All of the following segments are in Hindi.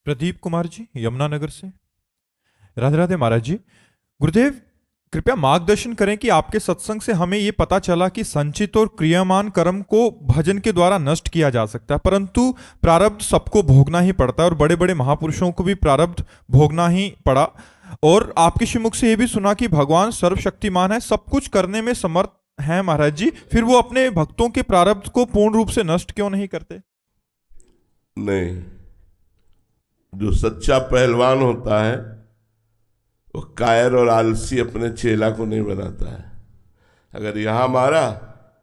प्रदीप कुमार जी यमुनानगर से। राधे राधे महाराज जी। गुरुदेव कृपया मार्गदर्शन करें कि आपके सत्संग से हमें यह पता चला कि संचित और क्रियामान कर्म को भजन के द्वारा नष्ट किया जा सकता है, परंतु प्रारब्ध सबको भोगना ही पड़ता है और बड़े बड़े महापुरुषों को भी प्रारब्ध भोगना ही पड़ा। और आपके श्रीमुख से यह भी सुना कि भगवान सर्वशक्तिमान है, सब कुछ करने में समर्थ है महाराज जी, फिर वो अपने भक्तों के प्रारब्ध को पूर्ण रूप से नष्ट क्यों नहीं करते? नहीं, जो सच्चा पहलवान होता है वो कायर और आलसी अपने चेला को नहीं बनाता है। अगर यहां मारा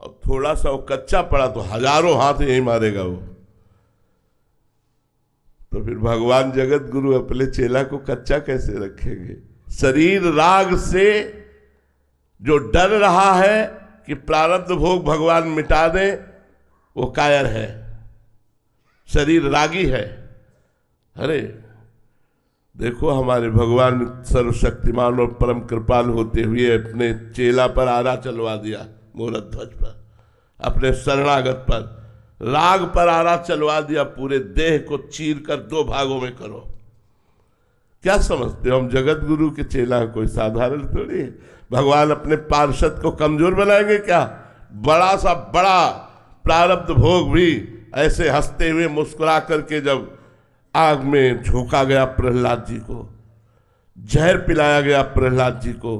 और थोड़ा सा वो कच्चा पड़ा तो हजारों हाथ यही मारेगा वो। तो फिर भगवान जगत गुरु अपने चेला को कच्चा कैसे रखेंगे? शरीर राग से जो डर रहा है कि प्रारब्ध भोग भगवान मिटा दे, वो कायर है, शरीर रागी है। अरे देखो, हमारे भगवान सर्वशक्तिमान और परम कृपाल होते हुए अपने चेला पर आरा चलवा दिया, मूरत ध्वज पर, अपने शरणागत पर राग पर आरा चलवा दिया। पूरे देह को चीर कर दो भागों में करो। क्या समझते हो हम जगत गुरु के चेला कोई साधारण थोड़ी है? भगवान अपने पार्षद को कमजोर बनाएंगे क्या? बड़ा सा बड़ा प्रारब्ध भोग भी ऐसे हंसते हुए मुस्कुरा करके जब आग में झोंका गया प्रहलाद जी को, जहर पिलाया गया प्रहलाद जी को,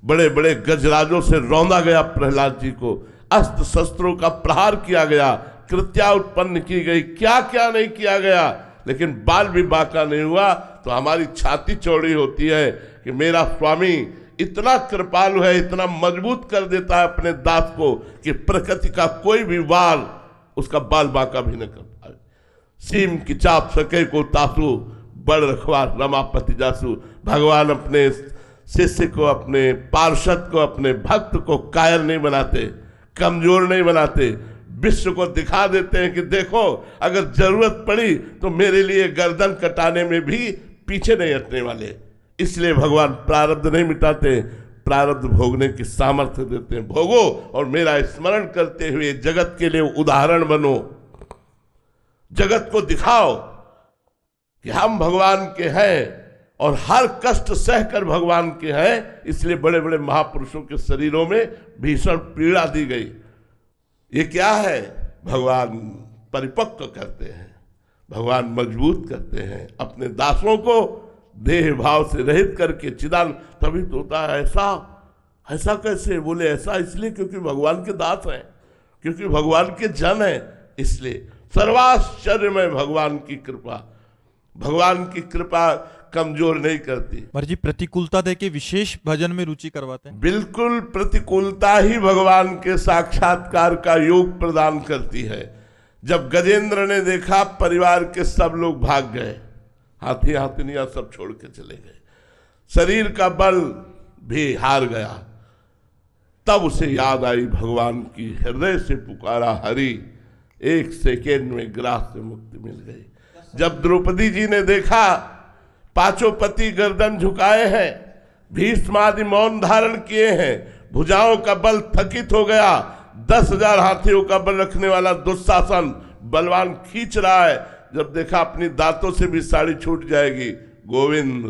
बड़े बड़े गजराजों से रौंदा गया प्रहलाद जी को, अस्त्र शस्त्रों का प्रहार किया गया, कृत्या उत्पन्न की गई, क्या क्या नहीं किया गया, लेकिन बाल भी बाका नहीं हुआ। तो हमारी छाती चौड़ी होती है कि मेरा स्वामी इतना कृपालु है, इतना मजबूत कर देता है अपने दास को कि प्रकृति का कोई भी वार उसका बाल बाका भी न कर पाए। सीम की चाप सके को तासु, बड़ रखवा रमापति जासु। भगवान अपने शिष्य को, अपने पार्षद को, अपने भक्त को कायर नहीं बनाते, कमजोर नहीं बनाते, विश्व को दिखा देते हैं कि देखो अगर जरूरत पड़ी तो मेरे लिए गर्दन कटाने में भी पीछे नहीं हटने वाले। इसलिए भगवान प्रारब्ध नहीं मिटाते, प्रारब्ध भोगने की सामर्थ्य देते हैं। भोगो और मेरा स्मरण करते हुए जगत के लिए उदाहरण बनो, जगत को दिखाओ कि हम भगवान के हैं और हर कष्ट सहकर भगवान के हैं। इसलिए बड़े बड़े महापुरुषों के शरीरों में भीषण पीड़ा दी गई। ये क्या है? भगवान परिपक्व करते हैं, भगवान मजबूत करते हैं अपने दासों को, देह भाव से रहित करके चिदान। तभी तो होता है ऐसा कैसे बोले? ऐसा इसलिए क्योंकि भगवान के दास हैं, क्योंकि भगवान के जन हैं। इसलिए सर्वाश्चर्य में भगवान की कृपा, भगवान की कृपा कमजोर नहीं करती। जी प्रतिकूलता देके विशेष भजन में रुचि करवाते हैं। बिल्कुल, प्रतिकूलता ही भगवान के साक्षात्कार का योग प्रदान करती है। जब गजेंद्र ने देखा परिवार के सब लोग भाग गए, हाथी हाथिनियां सब छोड़ के चले गए, शरीर का बल भी हार गया, तब उसे याद आई भगवान की। हृदय से पुकारा हरि, एक सेकेंड में ग्रास से मुक्ति मिल गई। जब द्रौपदी जी ने देखा पांचों पति गर्दन झुकाए हैं, भीष्मादि मौन धारण किए हैं, भुजाओं का बल थकित हो गया, 10,000 हाथियों का बल रखने वाला दुशासन बलवान खींच रहा है, जब देखा अपनी दांतों से भी साड़ी छूट जाएगी, गोविंद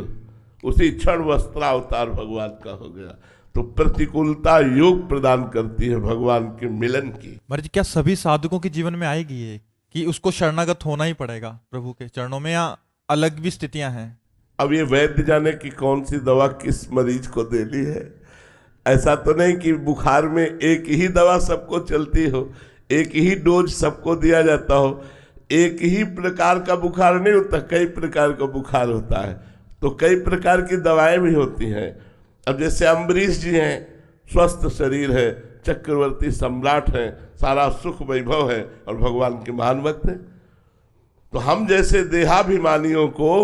उसी क्षण वस्त्रावतार भगवान का हो गया। तो प्रतिकूलता योग प्रदान करती है भगवान के मिलन की। जी क्या सभी साधकों के जीवन में आएगी ये कि उसको शरणागत होना ही पड़ेगा प्रभु के चरणों में, या अलग भी स्थितियां हैं? अब ये वैद्य जाने की कौन सी दवा किस मरीज को देनी है। ऐसा तो नहीं कि बुखार में एक ही दवा सबको चलती हो, एक ही डोज सबको दिया जाता हो। एक ही प्रकार का बुखार नहीं होता, कई प्रकार का बुखार होता है, तो कई प्रकार की दवाएं भी होती हैं। अब जैसे अम्बरीश जी हैं, स्वस्थ शरीर है, चक्रवर्ती सम्राट हैं, सारा सुख वैभव है और भगवान के महान भक्त हैं। तो हम जैसे देहाभिमानियों को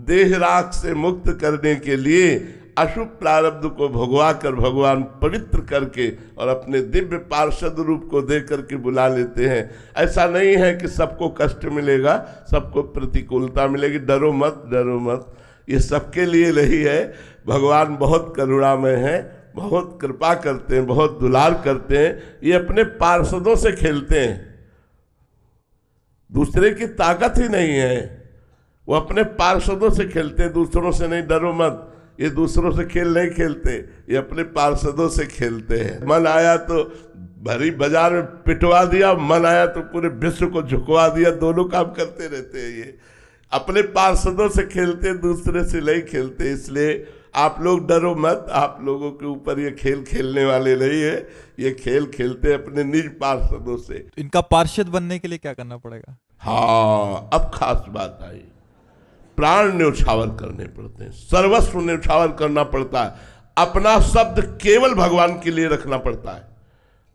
देह राख से मुक्त करने के लिए अशुभ प्रारब्ध को भगवा कर भगवान पवित्र करके और अपने दिव्य पार्षद रूप को दे करके बुला लेते हैं। ऐसा नहीं है कि सबको कष्ट मिलेगा, सबको प्रतिकूलता मिलेगी। डरो मत, डरो मत, ये सबके लिए नहीं है। भगवान बहुत करुणामय है, बहुत कृपा करते हैं, बहुत दुलार करते हैं। ये अपने पार्षदों से खेलते हैं, दूसरे की ताकत ही नहीं है। वो अपने पार्षदों से खेलते हैं, दूसरों से नहीं। डरो मत, ये दूसरों से खेल नहीं खेलते, ये अपने पार्षदों से खेलते हैं। मन आया तो भरी बाजार में पिटवा दिया, मन आया तो पूरे विश्व को झुकवा दिया। दोनों काम करते रहते हैं। ये अपने पार्षदों से खेलते, दूसरे से नहीं खेलते। इसलिए आप लोग डरो मत, आप लोगों के ऊपर ये खेल खेलने वाले नहीं है। ये खेल खेलते अपने निज पार्षदों से। इनका पार्षद बनने के लिए क्या करना पड़ेगा? हाँ, अब खास बात आई। प्राण न्यौछावर करने पड़ते हैं, सर्वस्व न्यौछावर करना पड़ता है। अपना शब्द केवल भगवान के लिए रखना पड़ता है।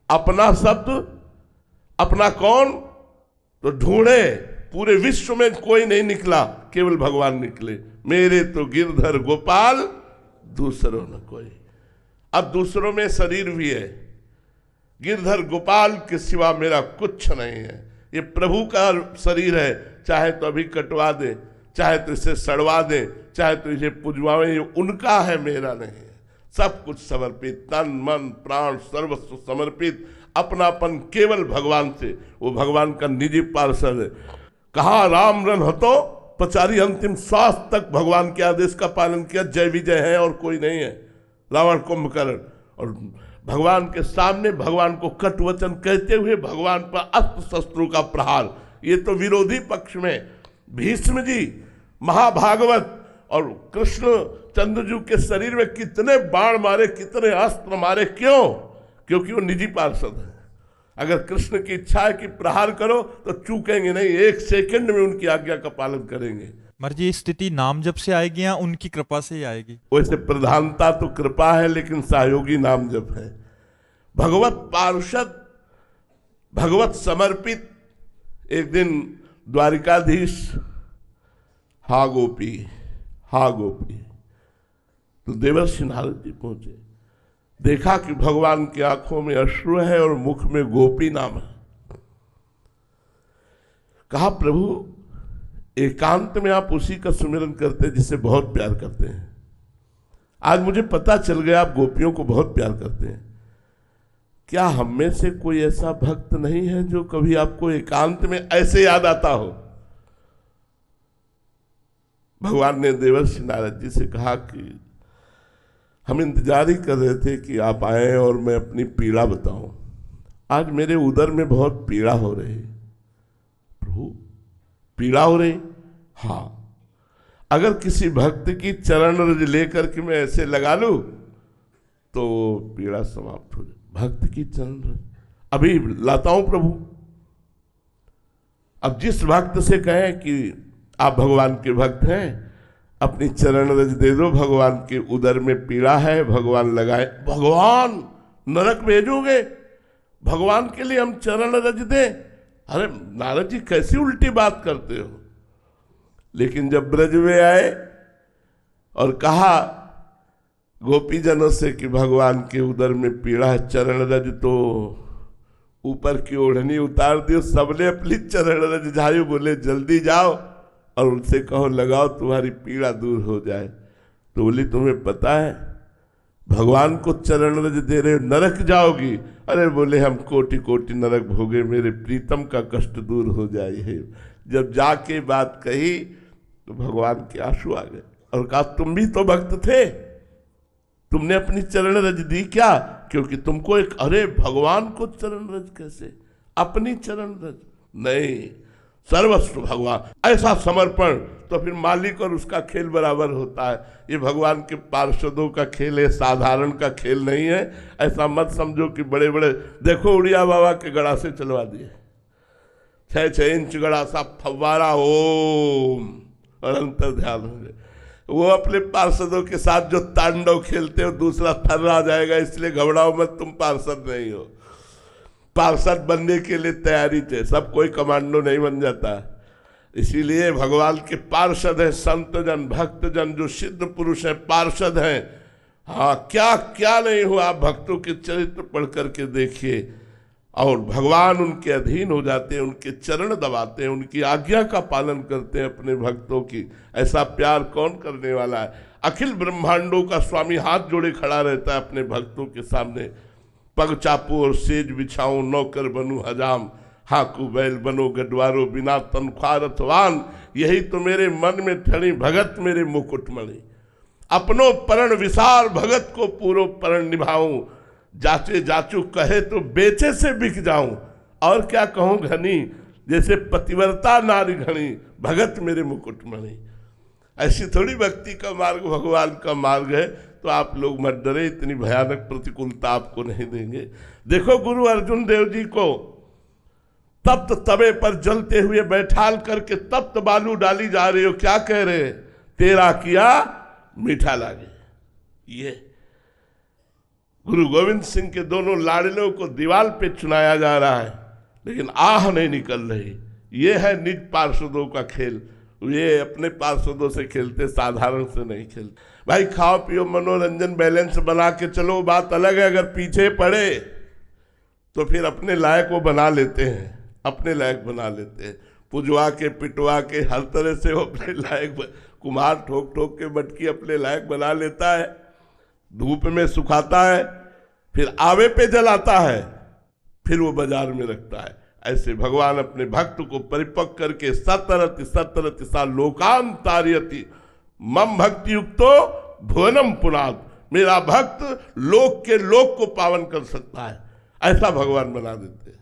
अपना शब्द, अपना कौन? तो ढूंढे, पूरे विश्व में कोई नहीं निकला, केवल भगवान निकले। मेरे तो गिरधर गोपाल, दूसरों न कोई। अब दूसरों में शरीर भी है, गिरधर गोपाल के सिवा मेरा कुछ नहीं है। ये प्रभु का शरीर है, चाहे तो अभी कटवा दे, चाहे तो इसे सड़वा दे, चाहे तो इसे पुजवावे, ये उनका है, मेरा नहीं है। सब कुछ समर्पित, तन मन प्राण सर्वस्व समर्पित, अपनापन केवल भगवान से। वो भगवान का निजी पार्षद है। कहा राम रन हतो पचारी, अंतिम श्वास तक भगवान के आदेश का पालन किया। जय विजय है और कोई नहीं है। रावण कुंभकर्ण, और भगवान के सामने भगवान को कट वचन कहते हुए भगवान पर अस्त्र शस्त्रों का प्रहार। ये तो विरोधी पक्ष में भीष्म जी, महाभागवत और कृष्ण चंद्रजू के शरीर में कितने बाण मारे, कितने अस्त्र मारे। क्यों? क्योंकि वो निजी पार्षद है। अगर कृष्ण की इच्छा है कि प्रहार करो तो चूकेंगे नहीं, एक सेकंड में उनकी आज्ञा का पालन करेंगे। मर जी, स्थिति नाम जप से आएगी या उनकी कृपा से ही आएगी? वैसे प्रधानता तो कृपा है, लेकिन सहयोगी नाम जप है। भगवत पार्षद, भगवत समर्पित। एक दिन द्वारिकाधीश, हा गोपी, हा गोपी, तो देवर्षि नारद जी पहुंचे। देखा कि भगवान की आंखों में अश्रु है और मुख में गोपी नाम है। कहा प्रभु, एकांत में आप उसी का सुमिरन करते हैं जिसे बहुत प्यार करते हैं। आज मुझे पता चल गया आप गोपियों को बहुत प्यार करते हैं। क्या हम में से कोई ऐसा भक्त नहीं है जो कभी आपको एकांत में ऐसे याद आता हो? भगवान ने देवर्षि नारद जी से कहा कि हम इंतजार ही कर रहे थे कि आप आए और मैं अपनी पीड़ा बताऊं। आज मेरे उदर में बहुत पीड़ा हो रही। प्रभु, पीड़ा हो रही? हाँ। अगर किसी भक्त की चरण रज लेकर के मैं ऐसे लगा लूं तो पीड़ा समाप्त हो जाए। भक्त की चरण रज अभी लाता हूं प्रभु। अब जिस भक्त से कहें कि आप भगवान के भक्त हैं, अपनी चरण रज दे दो, भगवान के उदर में पीड़ा है, भगवान लगाए। भगवान नरक भेजोगे? भगवान के लिए हम चरण रज दें? अरे नारद जी, कैसी उल्टी बात करते हो। लेकिन जब ब्रज में आए और कहा गोपीजनों से कि भगवान के उदर में पीड़ा है, चरण रज, तो ऊपर की ओढ़नी उतार दी। सबने अपनी चरण रज झाई, बोले जल्दी जाओ और उनसे कहो लगाओ, तुम्हारी पीड़ा दूर हो जाए। तो बोली तुम्हें पता है भगवान को चरण रज दे रहे, नरक जाओगी? अरे बोले हम कोटि कोटि नरक भोगे, मेरे प्रीतम का कष्ट दूर हो जाए। जब जाके बात कही तो भगवान के आंसू आ गए और कहा तुम भी तो भक्त थे, तुमने अपनी चरण रज दी क्या? क्योंकि तुमको एक, अरे भगवान को चरण रज कैसे? अपनी चरण रज नहीं, सर्वस्व भगवान। ऐसा समर्पण तो फिर मालिक और उसका खेल बराबर होता है। ये भगवान के पार्षदों का खेल है, साधारण का खेल नहीं है। ऐसा मत समझो कि बड़े बड़े, देखो उड़िया बाबा के गड़ा से चलवा दिए, 6-6 इंच गड़ा सा फव्वारा, ओम, और अंतर ध्यान हो गए। वो अपने पार्षदों के साथ जो तांडव खेलते हो, दूसरा थर्रा जाएगा। इसलिए घबराओ मत, तुम पार्षद नहीं हो। पार्षद बनने के लिए तैयारी थे, सब कोई कमांडो नहीं बन जाता। इसीलिए भगवान के पार्षद हैं संत जन, भक्त जन, जो सिद्ध पुरुष हैं, पार्षद हैं। हाँ, क्या क्या नहीं हुआ, आप भक्तों के चरित्र पढ़ करके देखिए। और भगवान उनके अधीन हो जाते हैं, उनके चरण दबाते हैं, उनकी आज्ञा का पालन करते हैं अपने भक्तों की। ऐसा प्यार कौन करने वाला है? अखिल ब्रह्मांडों का स्वामी हाथ जोड़े खड़ा रहता है अपने भक्तों के सामने। पग चापू और सेज बिछाऊं, नौकर बनूं हजाम। हाँ कुबैल बनो गडवारो बिना तनख्वाह रथवान, यही तो मेरे मन में ठणी भगत मेरे मुकुटमणि। अपनो परण विसार भगत को पूरो परण निभाऊं, जाचे जाचू कहे तो बेचे से बिक जाऊं। और क्या कहूं घनी, जैसे पतिव्रता नारी घनी, भगत मेरे मुकुटमणि। ऐसी थोड़ी भक्ति का मार्ग भगवान का मार्ग है। तो आप लोग मत डरे, इतनी भयानक प्रतिकूलता आपको नहीं देंगे। देखो गुरु अर्जुन देव जी को तप्त तवे पर जलते हुए बैठाल करके तप्त बालू डाली जा रही हो, क्या कह रहे हैं? तेरा किया मीठा लागे। ये गुरु गोविंद सिंह के दोनों लाडलों को दीवार पे चुनाया जा रहा है, लेकिन आह नहीं निकल रही। ये है निज पार्षदों का खेल। ये अपने पार्षदों से खेलते, साधारण से नहीं खेलते। भाई खाओ पियो मनोरंजन बैलेंस बना के चलो, बात अलग है। अगर पीछे पड़े तो फिर अपने लायक वो बना लेते हैं, अपने लायक बना लेते हैं। पुजवा के पिटवा के हर तरह से वो अपने लायक, कुम्हार ठोक ठोक के मटकी अपने लायक बना लेता है, धूप में सुखाता है, फिर आवे पे जलाता है, फिर वो बाजार में रखता है। ऐसे भगवान अपने भक्त को परिपक्व करके सतरति सतरति सा लोकान तारयति मम भक्ति युक्तो भुवनम पुनाद, मेरा भक्त लोक के लोक को पावन कर सकता है, ऐसा भगवान बना देते हैं।